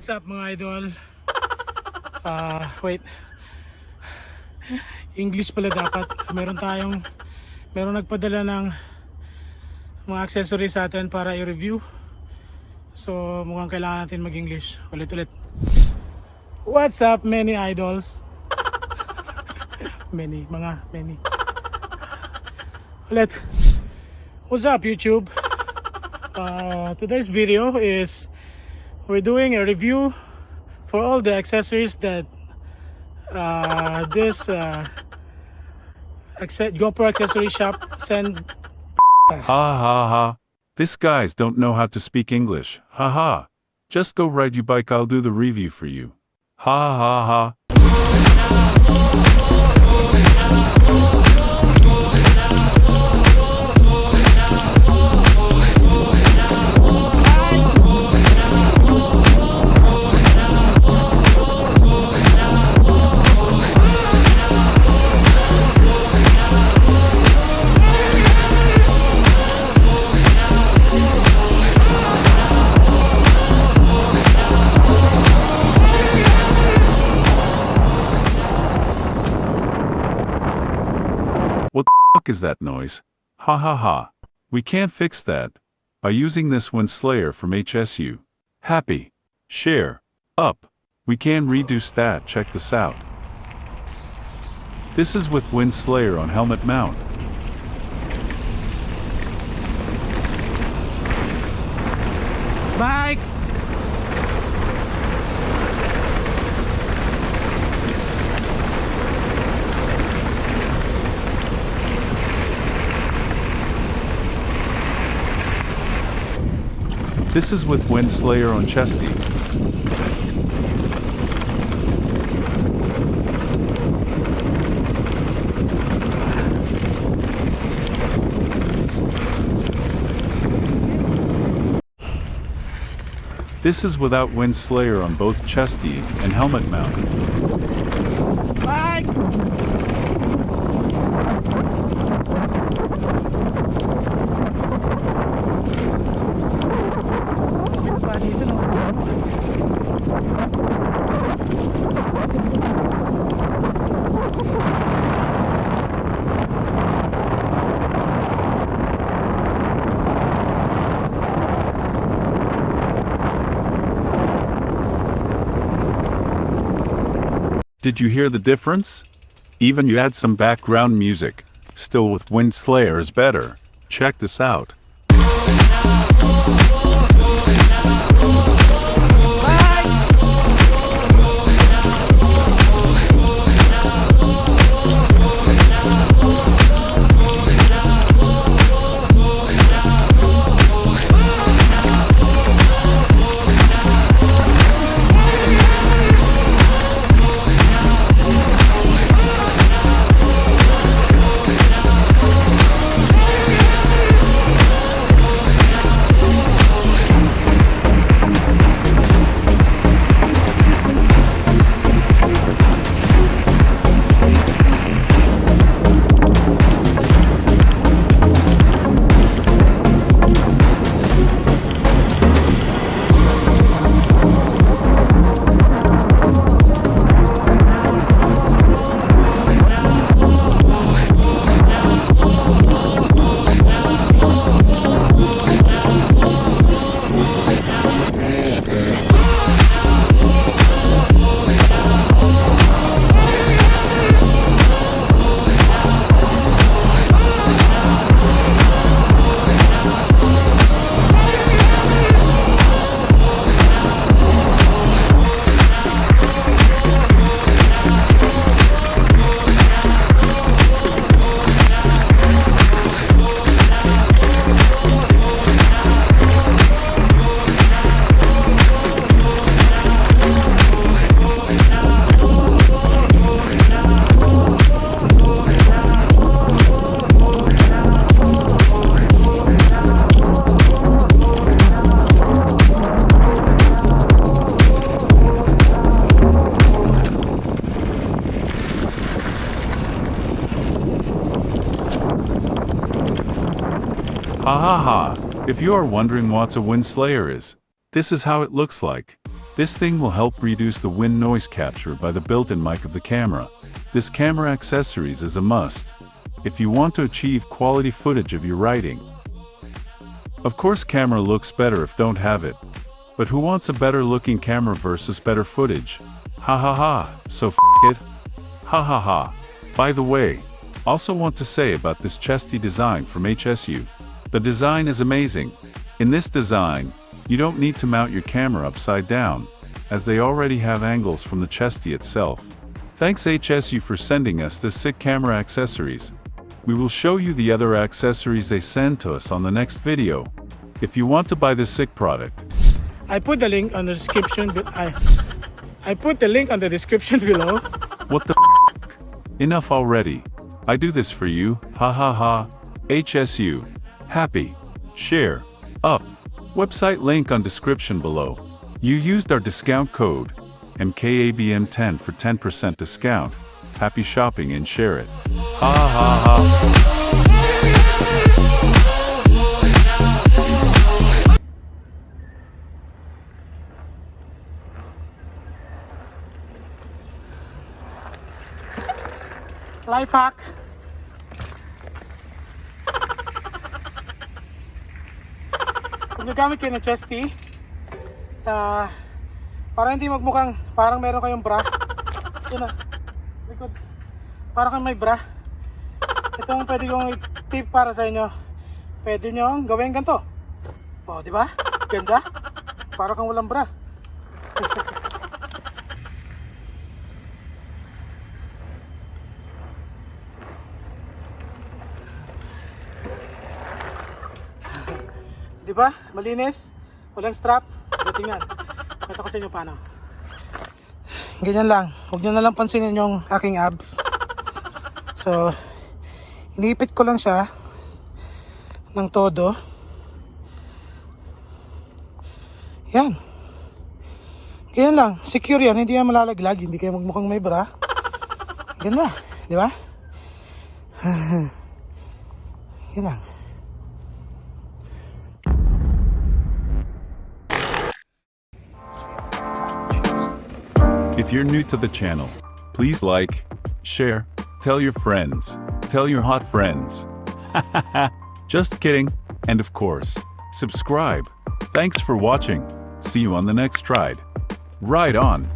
What's up mga idol? Wait. English pala dapat. Meron nagpadala ng mga accessories sa atin para i-review. So mukhang kailangan natin mag-English. Ulit. What's up many idols? many. Ulit. What's up YouTube? Today's video is we're doing a review for all the accessories that this GoPro accessory shop send. Ha ha ha. These guys don't know how to speak English. Ha ha. Just go ride your bike, I'll do the review for you. Ha ha ha. What the fuck is that noise? Ha ha ha. We can't fix that by using this Wind Slayer from HSU. Happy. Share. Up. We can reduce that. Check this out. This is with Wind Slayer on helmet mount. Bye. This is with Wind Slayer on Chesty. This is without Wind Slayer on both Chesty and helmet mount. Bye. Did you hear the difference? Even you add some background music, still with Wind Slayer is better. Check this out. Ha ha ha. If you are wondering what a Wind Slayer is, this is how it looks like. This thing will help reduce the wind noise capture by the built-in mic of the camera. This camera accessories is a must if you want to achieve quality footage of your writing. Of course, camera looks better if don't have it. But who wants a better looking camera versus better footage? Ha ha ha, so f it. Ha ha ha. By the way, also want to say about this Chesty design from HSU. The design is amazing. In this design, you don't need to mount your camera upside down, as they already have angles from the Chesty itself. Thanks HSU for sending us this sick camera accessories. We will show you the other accessories they send to us on the next video. If you want to buy this sick product, I put the link on the description. I put the link on the description below. what the f***? Enough already. I do this for you, ha ha ha. HSU. Happy. Share. Up. Website link on description below. You used our discount code, MKABM10 for 10% discount. Happy shopping and share it. Ha ha ha. Life hack. Kung gagamit kayo ng Chesty, para hindi magmukhang parang meron kayong bra. Yun na, likod. Parang kang may bra. Ito ang pwede kong tip para sa inyo. Pwede nyo gawin ganito. O, di ba? Ganda. Parang kang walang bra. Di ba? Malinis, walang strap. Tingnan. Ito ko sa inyo paano. Ganyan lang. Huwag nyo na lang pansinin yung aking abs. So, inipit ko lang siya ng todo. Yan. Ganyan lang. Secure yan. Hindi yan malalaglag. Hindi kayo magmukhang may bra. Ganda. Di ba? Yan lang. If you're new to the channel, please like, share, tell your friends, tell your hot friends. Just kidding. And of course, subscribe. Thanks for watching. See you on the next ride. Ride on.